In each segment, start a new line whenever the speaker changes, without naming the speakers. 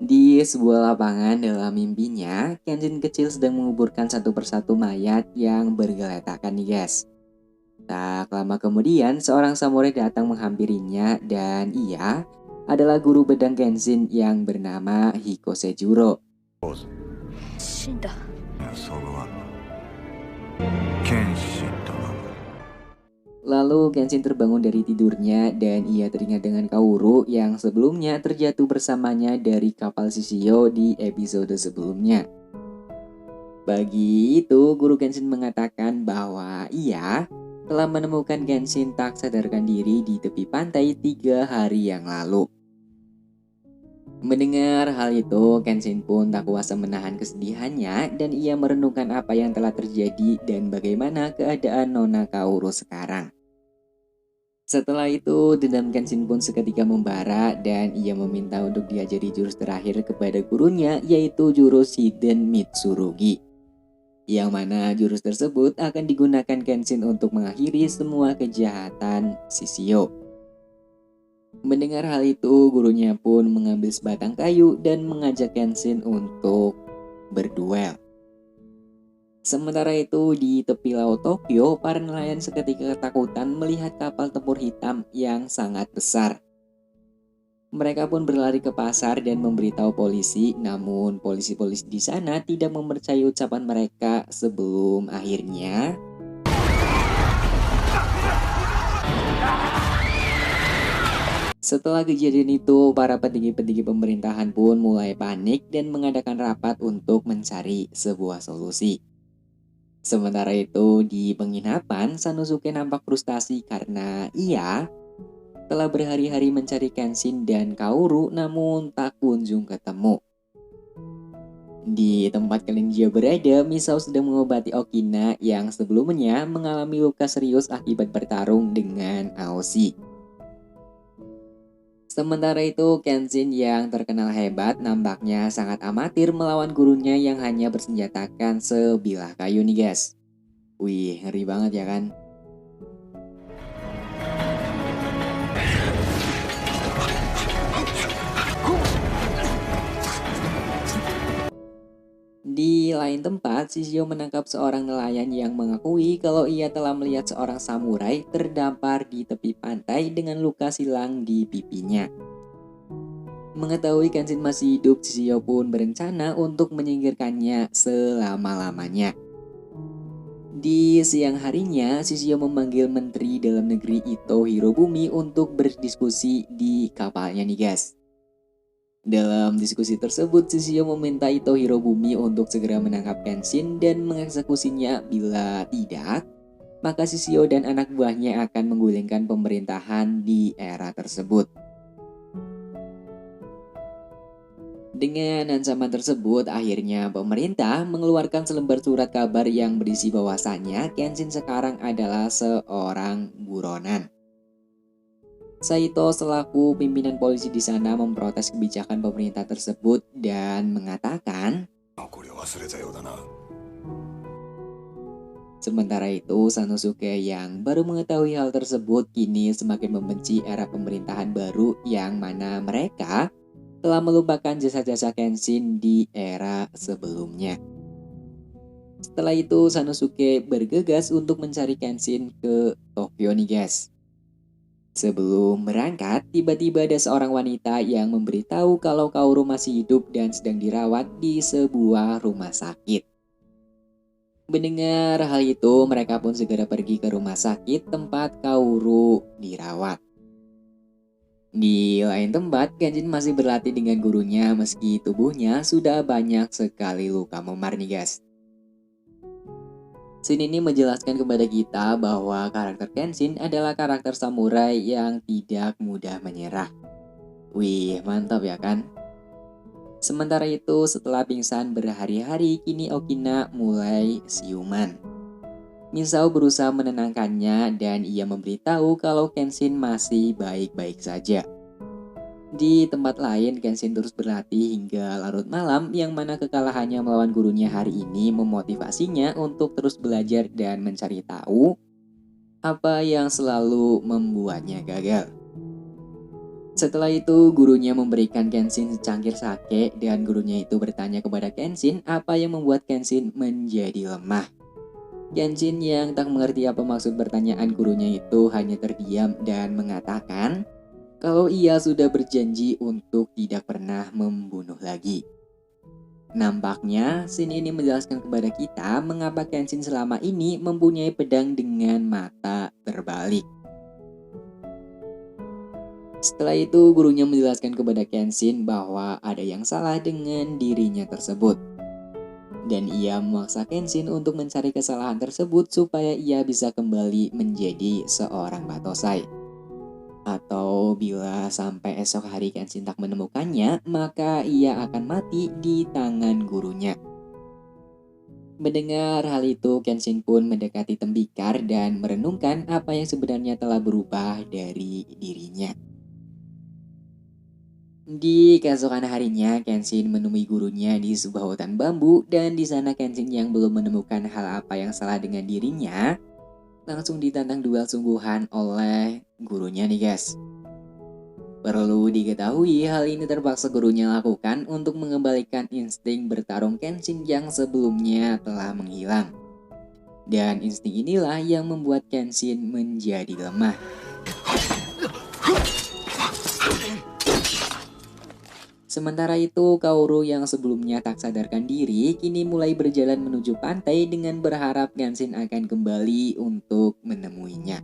Di sebuah lapangan dalam mimpinya, Kenshin kecil sedang menguburkan satu persatu mayat yang bergeletakan nih guys. Tak lama kemudian, seorang samurai datang menghampirinya dan ia adalah guru pedang Kenshin yang bernama Hiko Sejuro.
死んだ。
それは剣心となる。
Lalu Kenshin terbangun dari tidurnya dan ia teringat dengan Kaoru yang sebelumnya terjatuh bersamanya dari kapal Shishio di episode sebelumnya. Bagi itu, guru Kenshin mengatakan bahwa ia telah menemukan Kenshin tak sadarkan diri di tepi pantai 3 hari yang lalu. Mendengar hal itu, Kenshin pun tak kuasa menahan kesedihannya dan ia merenungkan apa yang telah terjadi dan bagaimana keadaan Nona Kaoru sekarang. Setelah itu, dendam Kenshin pun seketika membara dan ia meminta untuk diajari jurus terakhir kepada gurunya, yaitu jurus Hiden Mitsurugi. Yang mana jurus tersebut akan digunakan Kenshin untuk mengakhiri semua kejahatan Shishio. Mendengar hal itu, gurunya pun mengambil sebatang kayu dan mengajak Kenshin untuk berduel. Sementara itu, di tepi laut Tokyo, para nelayan seketika ketakutan melihat kapal tempur hitam yang sangat besar. Mereka pun berlari ke pasar dan memberitahu polisi, namun polisi-polisi di sana tidak mempercayai ucapan mereka sebelum akhirnya setelah kejadian itu, para petinggi-petinggi pemerintahan pun mulai panik dan mengadakan rapat untuk mencari sebuah solusi. Sementara itu, di penginapan, Sanosuke nampak frustasi karena ia telah berhari-hari mencari Kenshin dan Kaoru namun tak kunjung ketemu. Di tempat Kelinja berada, Misao sedang mengobati Okina yang sebelumnya mengalami luka serius akibat bertarung dengan Aoshi. Sementara itu, Kenshin yang terkenal hebat nampaknya sangat amatir melawan gurunya yang hanya bersenjatakan sebilah kayu nih guys. Wih, ngeri banget ya kan? Di lain tempat, Shishio menangkap seorang nelayan yang mengakui kalau ia telah melihat seorang samurai terdampar di tepi pantai dengan luka silang di pipinya. Mengetahui Kenshin masih hidup, Shishio pun berencana untuk menyingkirkannya selama-lamanya. Di siang harinya, Shishio memanggil Menteri Dalam Negeri Ito Hirobumi untuk berdiskusi di kapalnya nih guys. Dalam diskusi tersebut, Shishio meminta Ito Hirobumi untuk segera menangkap Kenshin dan mengeksekusinya. Bila tidak, maka Shishio dan anak buahnya akan menggulingkan pemerintahan di era tersebut. Dengan ancaman tersebut, akhirnya pemerintah mengeluarkan selembar surat kabar yang berisi bahwasannya Kenshin sekarang adalah seorang buronan. Saito selaku pimpinan polisi di sana memprotes kebijakan pemerintah tersebut dan mengatakan, sementara itu Sanosuke yang baru mengetahui hal tersebut kini semakin membenci era pemerintahan baru yang mana mereka telah melupakan jasa-jasa Kenshin di era sebelumnya. Setelah itu Sanosuke bergegas untuk mencari Kenshin ke Tokyo nih guys. Sebelum berangkat, tiba-tiba ada seorang wanita yang memberitahu kalau Kaoru masih hidup dan sedang dirawat di sebuah rumah sakit. Mendengar hal itu, mereka pun segera pergi ke rumah sakit tempat Kaoru dirawat. Di lain tempat, Kenshin masih berlatih dengan gurunya meski tubuhnya sudah banyak sekali luka memar nih guys. Scene ini menjelaskan kepada kita bahwa karakter Kenshin adalah karakter samurai yang tidak mudah menyerah. Wih, mantap ya kan? Sementara itu, setelah pingsan berhari-hari, kini Okina mulai siuman. Misao berusaha menenangkannya dan ia memberitahu kalau Kenshin masih baik-baik saja. Di tempat lain, Kenshin terus berlatih hingga larut malam, yang mana kekalahannya melawan gurunya hari ini memotivasinya untuk terus belajar dan mencari tahu apa yang selalu membuatnya gagal. Setelah itu, gurunya memberikan Kenshin secangkir sake dan gurunya itu bertanya kepada Kenshin apa yang membuat Kenshin menjadi lemah. Kenshin yang tak mengerti apa maksud pertanyaan gurunya itu hanya terdiam dan mengatakan kalau ia sudah berjanji untuk tidak pernah membunuh lagi. Nampaknya, scene ini menjelaskan kepada kita mengapa Kenshin selama ini mempunyai pedang dengan mata terbalik. Setelah itu, gurunya menjelaskan kepada Kenshin bahwa ada yang salah dengan dirinya tersebut. Dan ia memaksa Kenshin untuk mencari kesalahan tersebut supaya ia bisa kembali menjadi seorang Batosai. Atau bila sampai esok hari Kenshin tak menemukannya, maka ia akan mati di tangan gurunya. Mendengar hal itu, Kenshin pun mendekati tembikar dan merenungkan apa yang sebenarnya telah berubah dari dirinya. Di keesokan harinya, Kenshin menemui gurunya di sebuah hutan bambu dan di sana Kenshin yang belum menemukan hal apa yang salah dengan dirinya langsung ditantang duel sungguhan oleh gurunya nih guys. Perlu diketahui hal ini terpaksa gurunya lakukan untuk mengembalikan insting bertarung Kenshin yang sebelumnya telah menghilang. Dan insting inilah yang membuat Kenshin menjadi lemah. Sementara itu, Kaoru yang sebelumnya tak sadarkan diri kini mulai berjalan menuju pantai dengan berharap Kenshin akan kembali untuk menemuinya.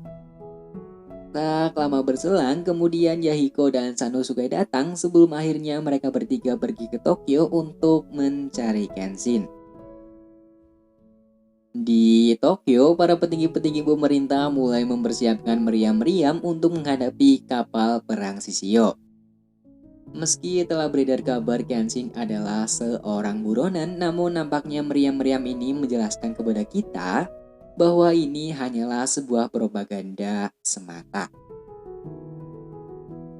Tak lama berselang, kemudian Yahiko dan Sanosuke datang sebelum akhirnya mereka bertiga pergi ke Tokyo untuk mencari Kenshin. Di Tokyo, para petinggi-petinggi pemerintah mulai mempersiapkan meriam-meriam untuk menghadapi kapal perang Shishio. Meski telah beredar kabar Kenshin adalah seorang buronan, namun nampaknya meriam-meriam ini menjelaskan kepada kita bahwa ini hanyalah sebuah propaganda semata.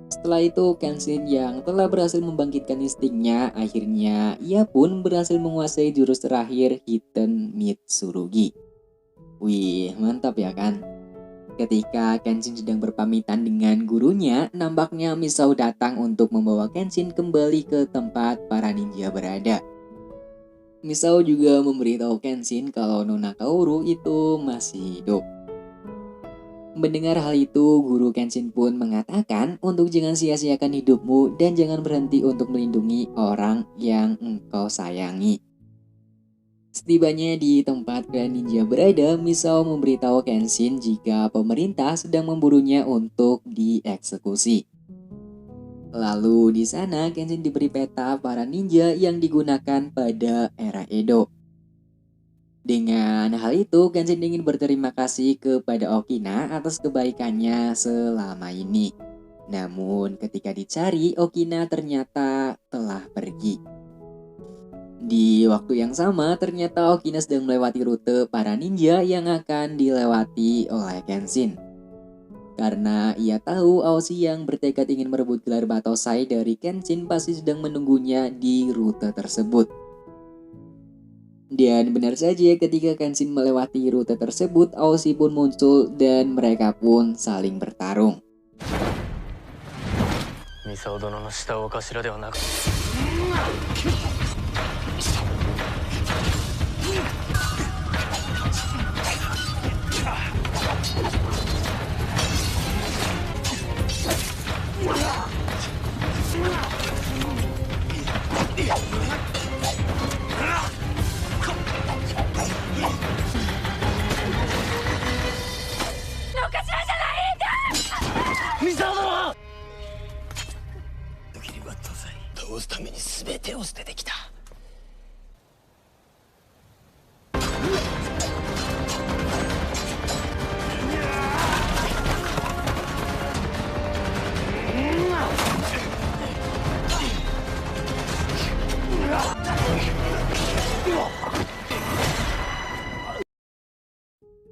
Setelah itu, Kenshin yang telah berhasil membangkitkan instingnya, akhirnya ia pun berhasil menguasai jurus terakhir Hiten Mitsurugi. Wih, mantap ya kan? Ketika Kenshin sedang berpamitan dengan gurunya, nampaknya Misao datang untuk membawa Kenshin kembali ke tempat para ninja berada. Misao juga memberitahu Kenshin kalau Nona Kaoru itu masih hidup. Mendengar hal itu, guru Kenshin pun mengatakan untuk jangan sia-siakan hidupmu dan jangan berhenti untuk melindungi orang yang engkau sayangi. Setibanya di tempat klan ninja berada, Misao memberitahu Kenshin jika pemerintah sedang memburunya untuk dieksekusi. Lalu di sana Kenshin diberi peta para ninja yang digunakan pada era Edo. Dengan hal itu, Kenshin ingin berterima kasih kepada Okina atas kebaikannya selama ini. Namun ketika dicari, Okina ternyata telah pergi. Di waktu yang sama, ternyata Okina sedang melewati rute para ninja yang akan dilewati oleh Kenshin. Karena ia tahu Aoshi yang bertekad ingin merebut gelar Batosai dari Kenshin pasti sedang menunggunya di rute tersebut. Dan benar saja ketika Kenshin melewati rute tersebut, Aoshi pun muncul dan mereka pun saling bertarung.
Misao dono no shita o kashira de wa naku. Misao dono! ドキリバットサイ倒すために全てを捨ててきた。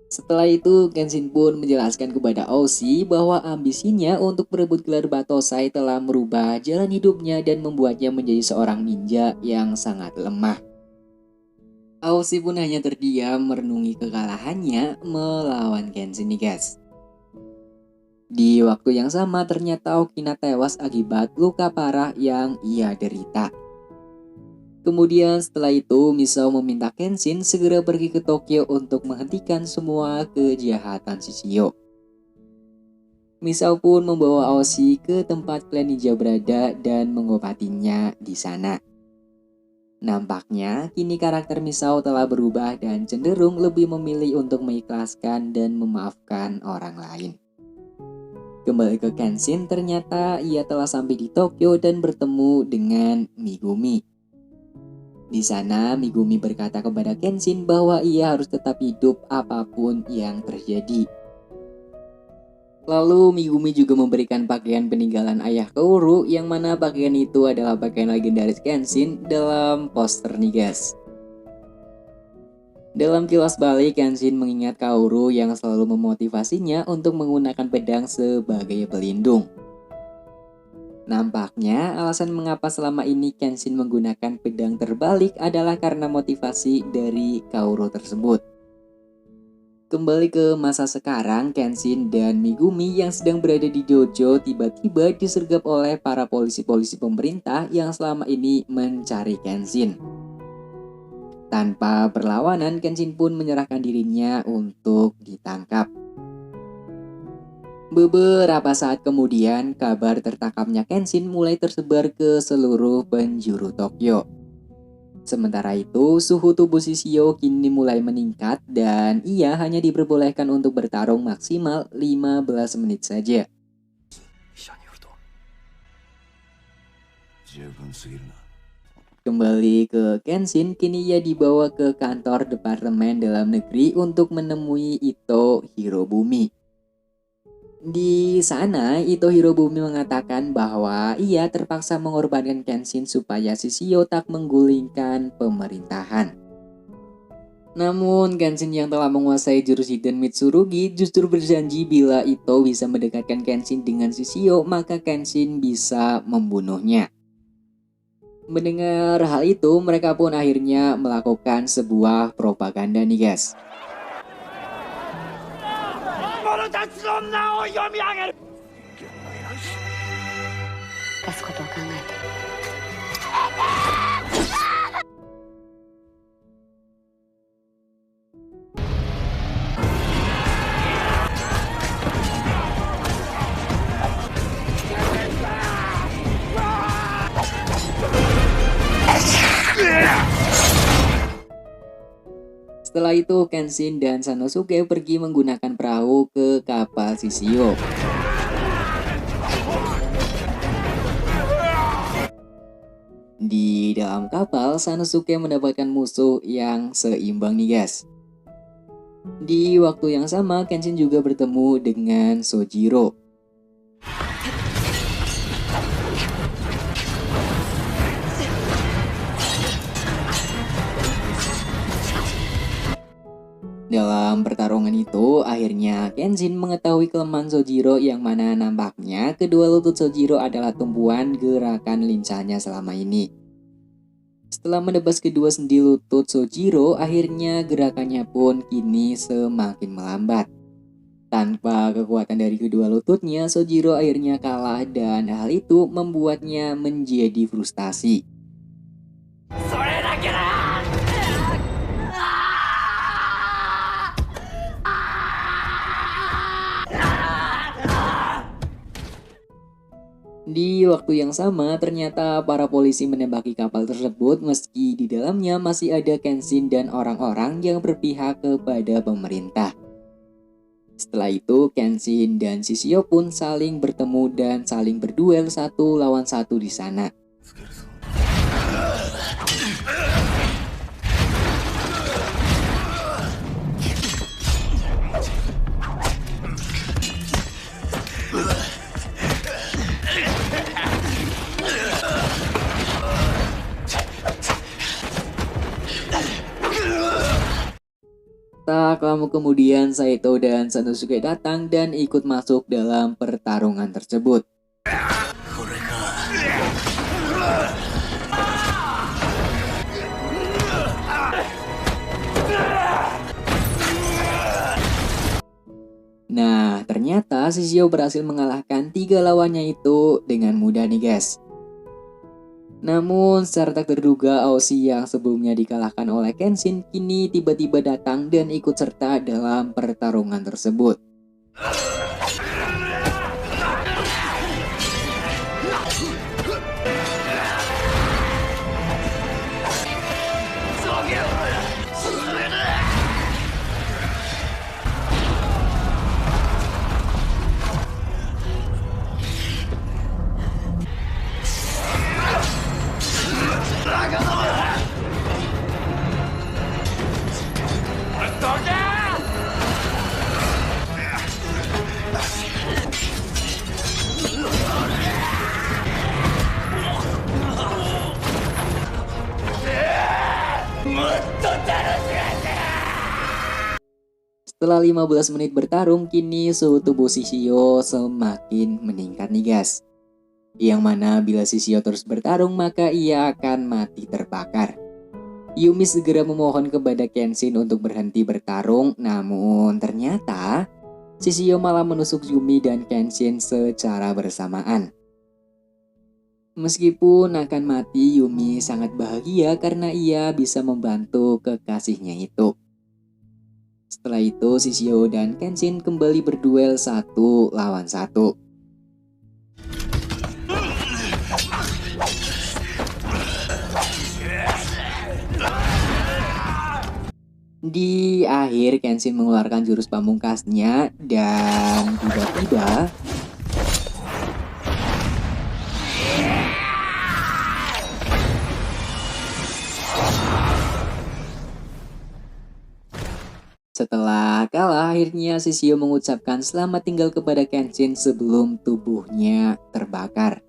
Setelah itu, Kenshin pun menjelaskan kepada Oshi bahwa ambisinya untuk merebut gelar Batosai telah merubah jalan hidupnya dan membuatnya menjadi seorang ninja yang sangat lemah. Oshi pun hanya terdiam merenungi kekalahannya melawan Kenshin nih guys. Di waktu yang sama ternyata Okina tewas akibat luka parah yang ia derita. Kemudian setelah itu Misao meminta Kenshin segera pergi ke Tokyo untuk menghentikan semua kejahatan Shishio. Misao pun membawa Oshi ke tempat klan ninja berada dan mengobatinya di sana. Nampaknya kini karakter Misao telah berubah dan cenderung lebih memilih untuk mengikhlaskan dan memaafkan orang lain. Kembali ke Kenshin, ternyata ia telah sampai di Tokyo dan bertemu dengan Megumi. Di sana, Megumi berkata kepada Kenshin bahwa ia harus tetap hidup apapun yang terjadi. Lalu Megumi juga memberikan pakaian peninggalan ayah Kaoru, yang mana pakaian itu adalah pakaian legendaris Kenshin dalam poster nih guys. Dalam kilas balik, Kenshin mengingat Kaoru yang selalu memotivasinya untuk menggunakan pedang sebagai pelindung. Nampaknya alasan mengapa selama ini Kenshin menggunakan pedang terbalik adalah karena motivasi dari Kaoru tersebut. Kembali ke masa sekarang, Kenshin dan Megumi yang sedang berada di dojo tiba-tiba disergap oleh para polisi-polisi pemerintah yang selama ini mencari Kenshin. Tanpa perlawanan, Kenshin pun menyerahkan dirinya untuk ditangkap. Beberapa saat kemudian, kabar tertangkapnya Kenshin mulai tersebar ke seluruh penjuru Tokyo. Sementara itu, suhu tubuh Shishio kini mulai meningkat dan ia hanya diperbolehkan untuk bertarung maksimal 15 menit saja. Kembali ke Kenshin, kini ia dibawa ke kantor Departemen Dalam Negeri untuk menemui Ito Hirobumi. Di sana, Ito Hirobumi mengatakan bahwa ia terpaksa mengorbankan Kenshin supaya Shishio tak menggulingkan pemerintahan. Namun, Kenshin yang telah menguasai jurus Hiden Mitsurugi justru berjanji bila Ito bisa mendekatkan Kenshin dengan Shishio, maka Kenshin bisa membunuhnya. Mendengar hal itu, mereka pun akhirnya melakukan sebuah propaganda nih guys.
たちの名を読み上げる出すことを考えて
Setelah itu, Kenshin dan Sanosuke pergi menggunakan perahu ke kapal Shishio. Di dalam kapal, Sanosuke mendapatkan musuh yang seimbang nih guys. Di waktu yang sama, Kenshin juga bertemu dengan Sojiro. Dalam pertarungan itu, akhirnya Kenshin mengetahui kelemahan Sojiro yang mana nampaknya kedua lutut Sojiro adalah tumpuan gerakan lincahnya selama ini. Setelah menebas kedua sendi lutut Sojiro, akhirnya gerakannya pun kini semakin melambat. Tanpa kekuatan dari kedua lututnya, Sojiro akhirnya kalah dan hal itu membuatnya menjadi frustasi. Di waktu yang sama, ternyata para polisi menembaki kapal tersebut meski di dalamnya masih ada Kenshin dan orang-orang yang berpihak kepada pemerintah. Setelah itu, Kenshin dan Shishio pun saling bertemu dan saling berduel satu lawan satu di sana. Tak lama kemudian Saito dan Sanosuke datang dan ikut masuk dalam pertarungan tersebut. Nah, ternyata Shishio berhasil mengalahkan 3 lawannya itu dengan mudah nih guys. Namun secara tak terduga Aoshi yang sebelumnya dikalahkan oleh Kenshin kini tiba-tiba datang dan ikut serta dalam pertarungan tersebut. Setelah 15 menit bertarung, kini suhu tubuh Shishio semakin meningkat nih guys. Yang mana bila Shishio terus bertarung maka ia akan mati terbakar. Yumi segera memohon kepada Kenshin untuk berhenti bertarung, namun ternyata Shishio malah menusuk Yumi dan Kenshin secara bersamaan. Meskipun akan mati, Yumi sangat bahagia karena ia bisa membantu kekasihnya itu. Setelah itu, Shishio dan Kenshin kembali berduel 1 lawan 1. Di akhir, Kenshin mengeluarkan jurus pamungkasnya dan tiba-tiba setelah kalah, akhirnya Shishio mengucapkan selamat tinggal kepada Kenshin sebelum tubuhnya terbakar.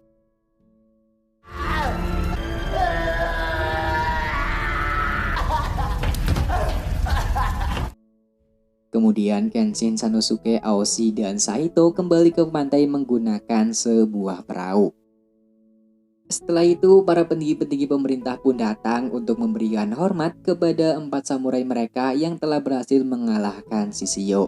Kemudian Kenshin, Sanosuke, Aoshi, dan Saito kembali ke pantai menggunakan sebuah perahu. Setelah itu, para petinggi-petinggi pemerintah pun datang untuk memberikan hormat kepada 4 samurai mereka yang telah berhasil mengalahkan Shishio.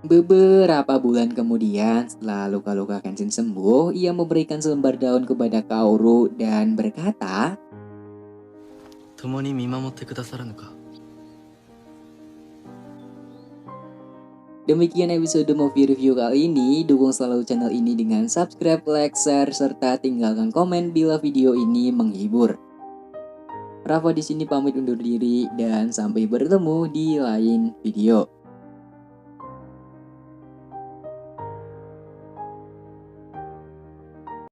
Beberapa bulan kemudian, setelah luka-luka Kenshin sembuh, ia memberikan selembar daun kepada Kaoru dan berkata,
共に見守ってくださらぬか。
Demikian episode movie review kali ini. Dukung selalu channel ini dengan subscribe, like, share, serta tinggalkan komen bila video ini menghibur. Rafa di sini pamit undur diri dan sampai bertemu di lain video.